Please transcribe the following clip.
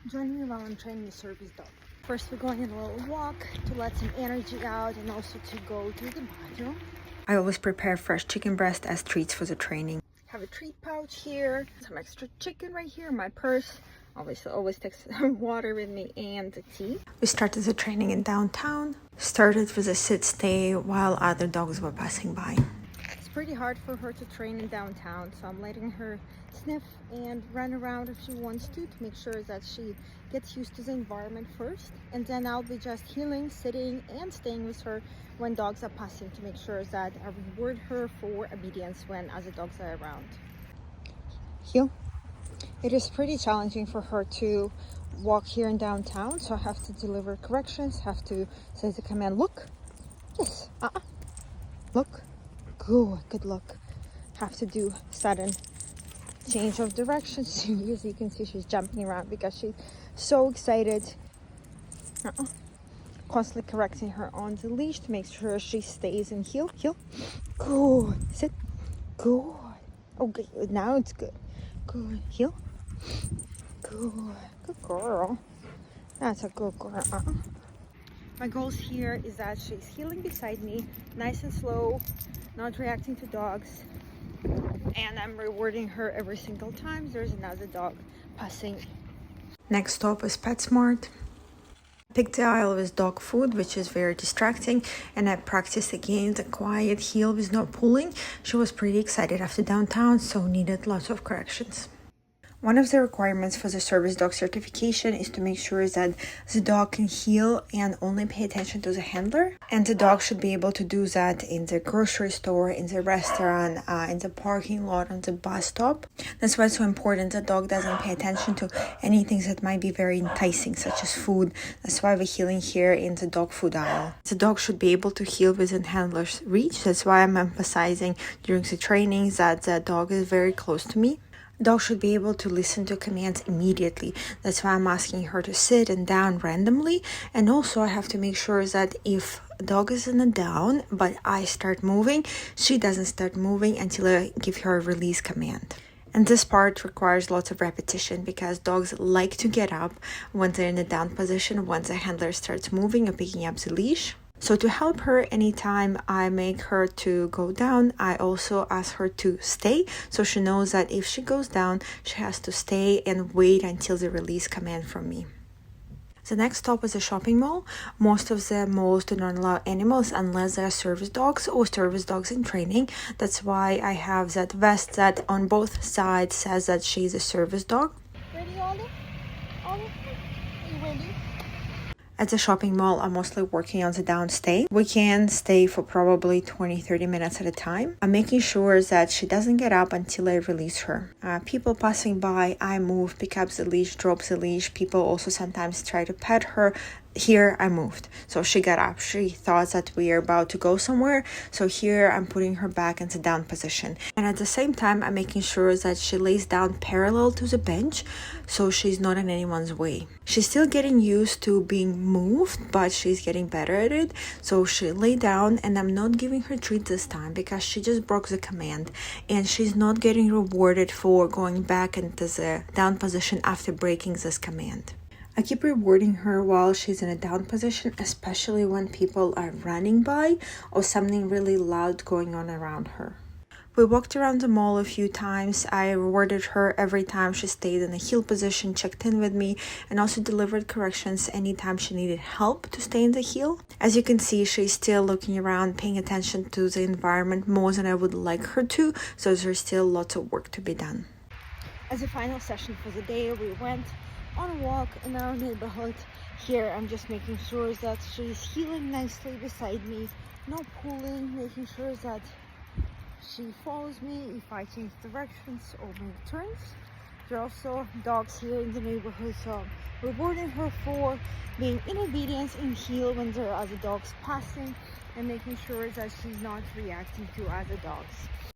Join me while I'm training the service dog. First, we're going on a little walk to let some energy out and also to go to the bathroom. I always prepare fresh chicken breast as treats for the training. Have a treat pouch here, some extra chicken right here in my purse. Obviously, always take some water with me and the tea. We started the training in downtown. Started with a sit-stay while other dogs were passing by. It's pretty hard for her to train in downtown, so I'm letting her sniff and run around if she wants to make sure that she gets used to the environment first. And then I'll be just heeling, sitting, and staying with her when dogs are passing to make sure that I reward her for obedience when other dogs are around. Heel. It is pretty challenging for her to walk here in downtown, so I have to deliver corrections, have to say the command, look, yes, look, good look. Have to do sudden change of direction. As you can see, she's jumping around because she's so excited. Constantly correcting her on the leash to make sure she stays in heel. Good, sit, good. Okay, now it's good. Good, heel. Good girl. That's a good girl. My goals here is that she's heeling beside me, nice and slow, not reacting to dogs, and I'm rewarding her every single time there's another dog passing. Next stop is PetSmart. Picked the aisle with dog food, which is very distracting, and I practiced again the quiet heel with no pulling. She was pretty excited after downtown, so needed lots of corrections. One of the requirements for the service dog certification is to make sure that the dog can heel and only pay attention to the handler. And the dog should be able to do that in the grocery store, in the restaurant, in the parking lot, on the bus stop. That's why it's so important the dog doesn't pay attention to anything that might be very enticing, such as food. That's why we're heeling here in the dog food aisle. The dog should be able to heel within handler's reach. That's why I'm emphasizing during the training that the dog is very close to me. Dog should be able to listen to commands immediately. That's why I'm asking her to sit and down randomly. And also I have to make sure that if a dog is in a down, but I start moving, she doesn't start moving until I give her a release command. And this part requires lots of repetition because dogs like to get up when they're in a down position once the handler starts moving or picking up the leash. So to help her anytime I make her to go down, I also ask her to stay. So she knows that if she goes down, she has to stay and wait until the release command from me. The next stop is a shopping mall. Most of the malls do not allow animals unless they are service dogs or service dogs in training. That's why I have that vest that on both sides says that she's a service dog. Ready, Ollie? Ollie? Are you ready? At the shopping mall, I'm mostly working on the downstay. We can stay for probably 20-30 minutes at a time. I'm making sure that she doesn't get up until I release her. People passing by, I move, pick up the leash, drop the leash. People also sometimes try to pet her. Here I moved, so she got up. She thought that we are about to go somewhere, so here I'm putting her back into down position. And at the same time, I'm making sure that she lays down parallel to the bench, so she's not in anyone's way. She's still getting used to being moved, but she's getting better at it. So she lay down, and I'm not giving her treat this time because she just broke the command, and she's not getting rewarded for going back into the down position after breaking this command. I keep rewarding her while she's in a down position, especially when people are running by or something really loud going on around her. We walked around the mall a few times. I rewarded her every time she stayed in a heel position, checked in with me, and also delivered corrections anytime she needed help to stay in the heel. As you can see, she's still looking around, paying attention to the environment more than I would like her to, so there's still lots of work to be done. As a final session for the day, we went on a walk in our neighborhood. Here I'm just making sure that she's heeling nicely beside me, no pulling, making sure that she follows me if I change directions or make turns. There are also dogs here in the neighborhood, so I'm rewarding her for being in obedience in heel when there are other dogs passing and making sure that she's not reacting to other dogs.